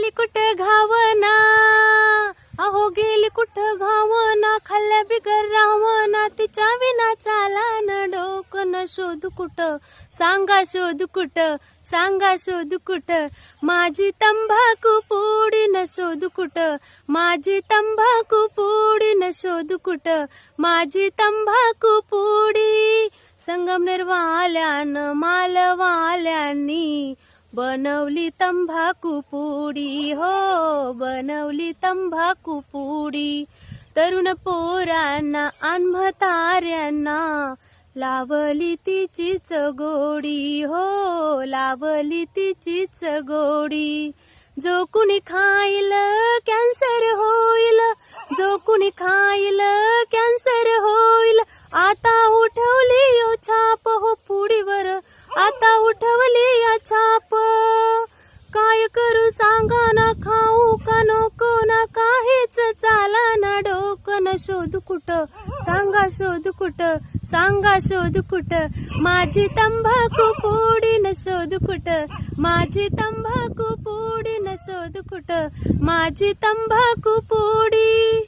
गेली कुठं घावना, अहो गेली कुठं घावना, खाल्ल्या बिगर रावना, तिच्या विना चाला न डोकं न शोध कुठं, सांगा शोध कुठं, सांगा शोध कुठं, माझी तंबाखू पुडी न शोध कुठं, माझी तंबाखू पुडी न शोध कुठं, माझी तंबाखू पुडी. संगमनेर वाल्यानं मालवाल्यांनी बनवली तंबाखू पुडी, हो बनवली तंबाखू पुडी. तरुण पोरांना अन म्हाताऱ्यांना लावली तिचीच गोडी, हो लावली तिचीच गोडी. जो कुणी खाईल कॅन्सर होईल, जो कुणी खाईल कॅन्सर होईल, आता उठवली यो छाप हो पुडीवर, आता उठवली या छाप. काय करू सांगा ना, खाऊ का नको ना, काहीच चाला ना डोकं न शोध कुठं, सांगा शोध कुठं, सांगा शोध कुठं, माझी तंबाखू पुडी न शोध कुठं, माझी तंबाखू पुडी न शोध कुठं, माझी तंबाखू पुडी.